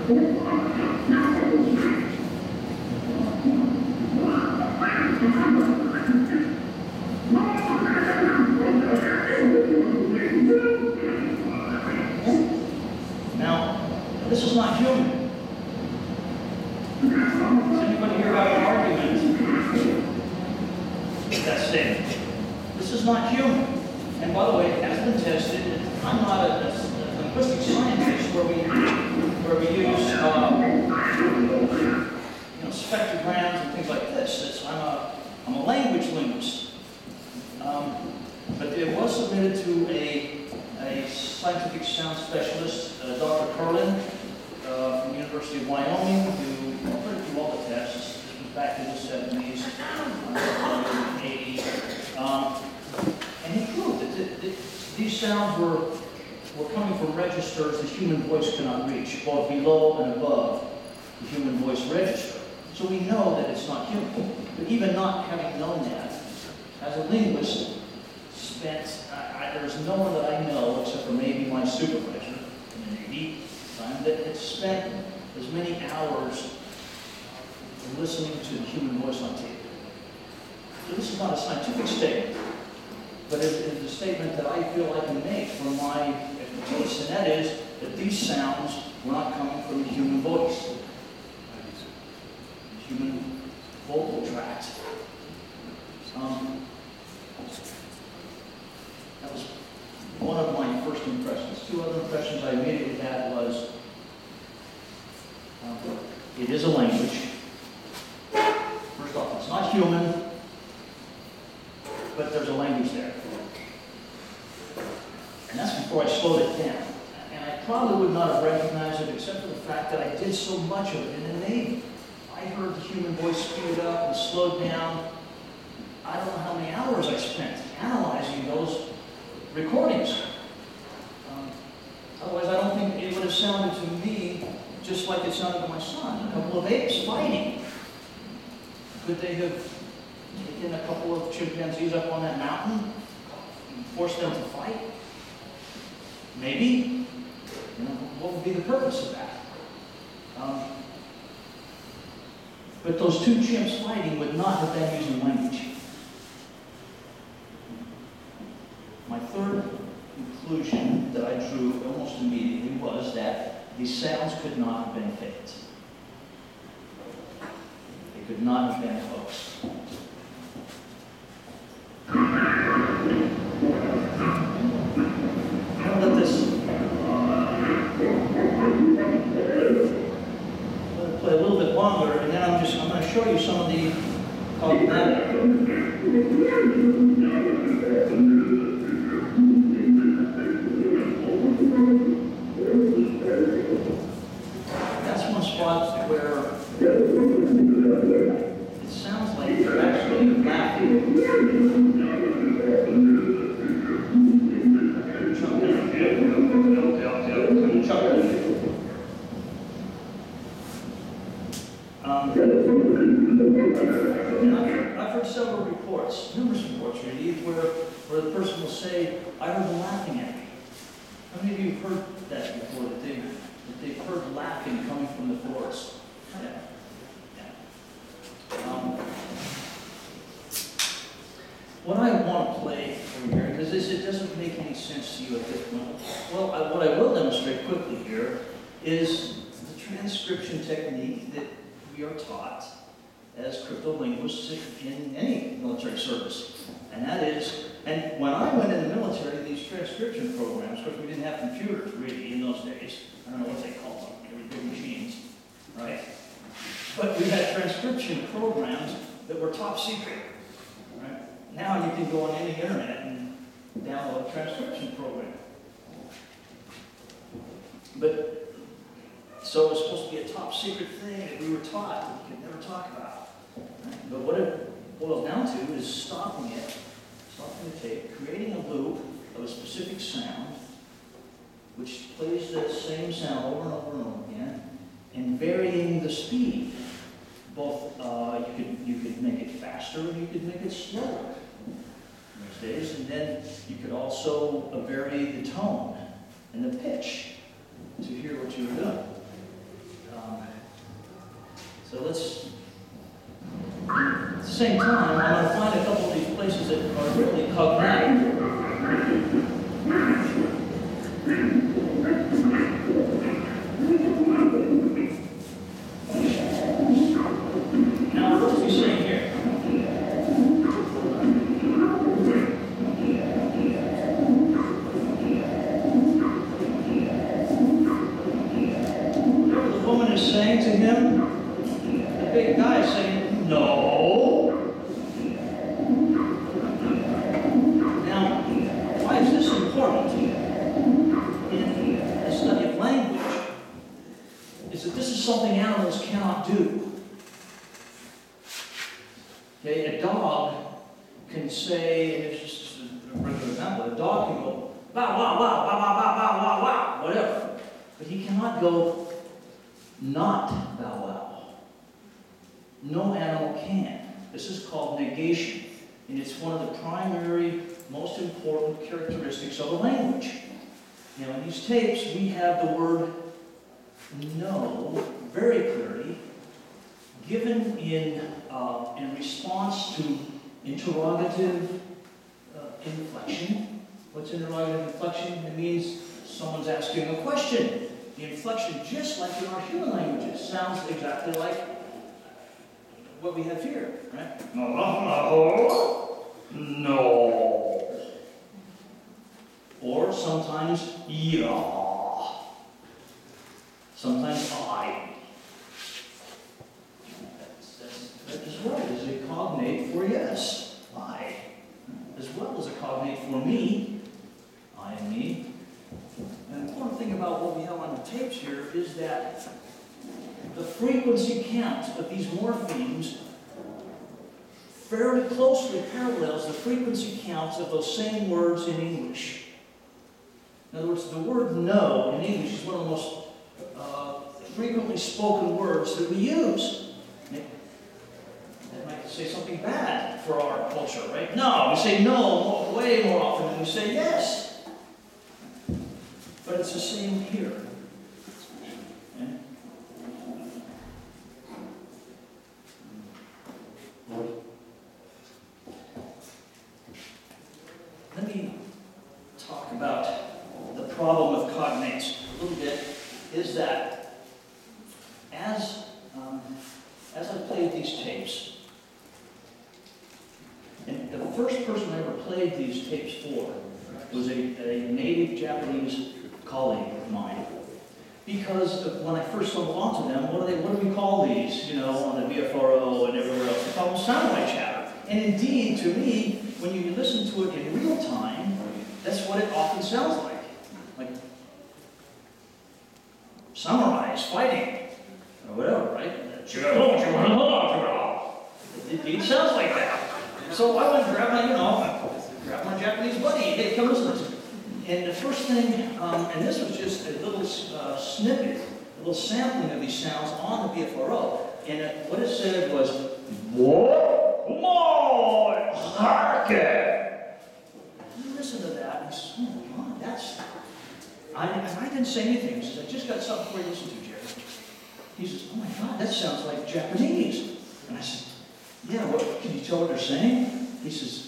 Now, this is not human. Does anybody here have an argument with that statement? This is not human. And by the way, it has been tested. I'm not a linguistic scientist where we use spectrograms and things like this. I'm a language linguist. But it was submitted to a scientific sound specialist, Dr. Curlin, from the University of Wyoming, who put through all the tests. This was back in the 70s, 80s. And he proved that these sounds were coming from registers the human voice cannot reach, both below and above the human voice register. So we know that it's not human. But even not having known that, as a linguist, there's no one that I know, except for maybe my supervisor in the Navy, that has spent as many hours listening to the human voice on tape. So this is not a scientific statement, but it is a statement that I feel I can make from my expertise, and that is that these sounds were not coming from the human voice, the human vocal tract. That was one of my first impressions. Two other impressions I immediately had was, it is a language. First off, it's not human, but there's a language there. And that's before I slowed it down. And I probably would not have recognized it except for the fact that I did so much of it in the Navy. I heard the human voice speed up and slowed down. I don't know how many hours I spent analyzing those recordings. Otherwise, I don't think it would have sounded to me just like it sounded to my son. A couple of apes fighting. Could they have taken a couple of chimpanzees up on that mountain and forced them to fight? Maybe. What would be the purpose of that? But those two chimps fighting would not have been using language. My third conclusion that I drew almost immediately was that these sounds could not have been faked. They could not have been hoaxed. I'm going to let this play a little bit longer, and then I'm going to show you some of the cognitive. That's one spot where it sounds like they're actually laughing. I've heard several reports, numerous reports really, where the person will say, I heard them laughing at me. How many of you have heard that before, that they've heard laughing coming from the forest? Yeah. What I want to play over here, because it doesn't make any sense to you at this point. Well, what I will demonstrate quickly here is the transcription technique that we are taught as cryptolinguists in any military service. And that is, and when I went in the military, these transcription programs, of course we didn't have computers really in those days. I don't know what they called them, they were big machines, right? But we had transcription programs that were top secret, right? Now you can go on any internet and download a transcription program. But, so it was supposed to be a top secret thing that we were taught that we could never talk about. Right? But what it boils down to is stopping the tape, creating a loop of a specific sound, which plays the same sound over and over and over again, and varying the speed. Both, you could make it faster, or you could make it slower in those days, and then you could also vary the tone and the pitch to hear what you were doing. So let's, at the same time, I'm going to find a couple of these places that are really cognatic. Now, what is he saying here? Whatever the woman is saying to him, the big guy is saying, no. Now, why is this important in the study of language? Is that this is something animals cannot do. Okay, a dog can say, and it's just a regular example, a dog can go, wow, wow, wow, wow, wow, wow, wow, wow, wow, whatever. But he cannot go, not bow wow. No animal can. This is called negation, and it's one of the primary, most important characteristics of a language. Now, in these tapes, we have the word no very clearly, given in response to interrogative inflection. What's interrogative inflection? It means someone's asking a question. The inflection, just like in our human languages, sounds exactly like what we have here, right? No. No. Or sometimes yeah. Sometimes I. That is right, is a cognate for yes, I, as well as a cognate for me, I and me. And the important thing about what we have on the tapes here is that the frequency count of these morphemes fairly closely parallels the frequency counts of those same words in English. In other words, the word no in English is one of the most frequently spoken words that we use. That might say something bad for our culture, right? No, we say no way more often than we say yes. But it's the same here. Okay? Let me talk about the problem of cognates a little bit. Is that as I played these tapes, and the first person I ever played these tapes for was a native Japanese colleague of mine. Because when I first stumbled onto them, what do we call these? You know, on the B.F.R.O. and everywhere else. We call them samurai chatter. And indeed, to me, when you listen to it in real time, that's what it often sounds like. Like samurais fighting, or whatever, right? It sounds like that. So I went and grabbed my Japanese buddy. Hey, come listen to it. And the first thing, and this was just a little snippet, a little sampling of these sounds on the B.F.R.O. And what it said was, you listen to that, and he says, oh my God, that's... I didn't say anything. He says, I just got something for you to listen to, Jerry. He says, oh my God, that sounds like Japanese. And I said, yeah, what, can you tell what they're saying? He says,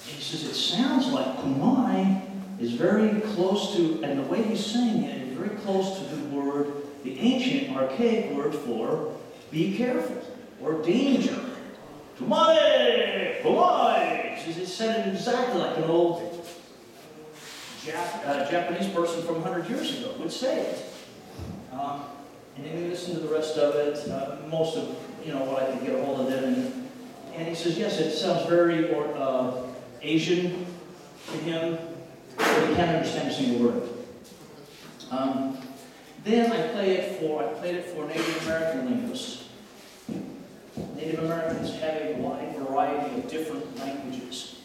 it sounds like kumai is very close to, and the way he's saying it is very close to the word, the ancient, archaic word for be careful, or danger. Kumai, kumai. He says, it said it exactly like an old Japanese person from 100 years ago would say it. And then we listened to the rest of it, most of, what I could get a hold of it, and he says, yes, it sounds very Asian to him, but he can't understand a single word. Then I played it for Native American linguists. Native Americans have a wide variety of different languages,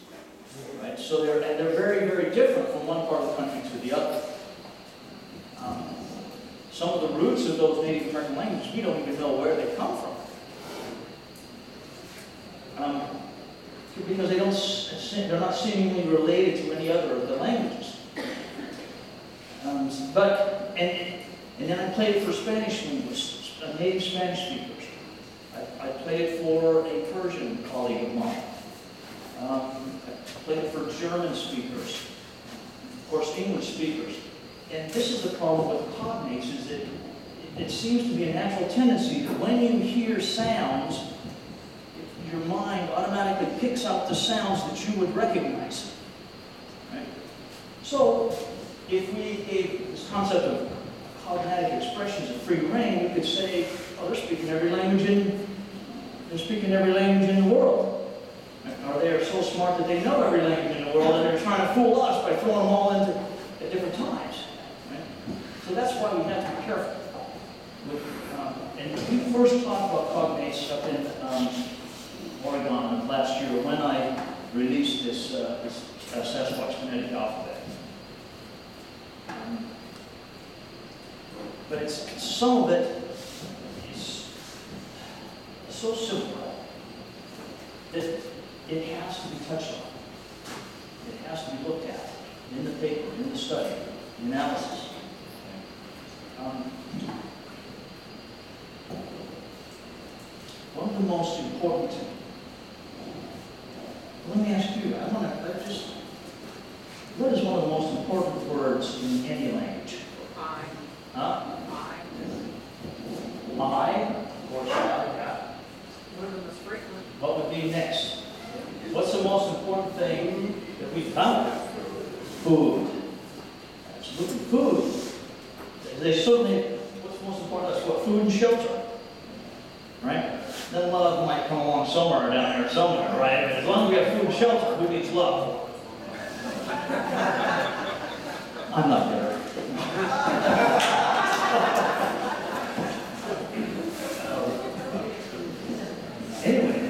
right? So they're very, very different from one part of the country to the other. Some of the roots of those Native American languages, we don't even know where they come from. Because they're not seemingly related to any other of the languages. And then I played it for Spanish linguists, native Spanish speakers. I played it for a Persian colleague of mine. I played it for German speakers, of course English speakers. And this is the problem with cognates, is that it seems to be a natural tendency that when you hear sounds, your mind automatically picks up the sounds that you would recognize. Right? So, if we gave this concept of cognatic expressions a free rein, we could say, oh, they're speaking every language in the world. Or they are so smart that they know every language in the world, and they're trying to fool us by throwing them all into at different times. Right? So that's why we have to be careful. And we first talked about cognates up in Oregon last year when I released this Sasquatch phonetic alphabet. But some of it is so simple that it has to be touched on. It has to be looked at in the paper, in the study, the analysis. One of the most important, let me ask you, what is one of the most important words in any language? I. Huh? I. I, or shall, yeah. One of the most frequent. What would be next? What's the most important thing that we found? Food. Absolutely, food. They certainly, what's most important? That's what, food and shelter. Right? Then love might come along somewhere down here somewhere, right? But as long as we have food and shelter, who needs love? I'm not there. Anyway,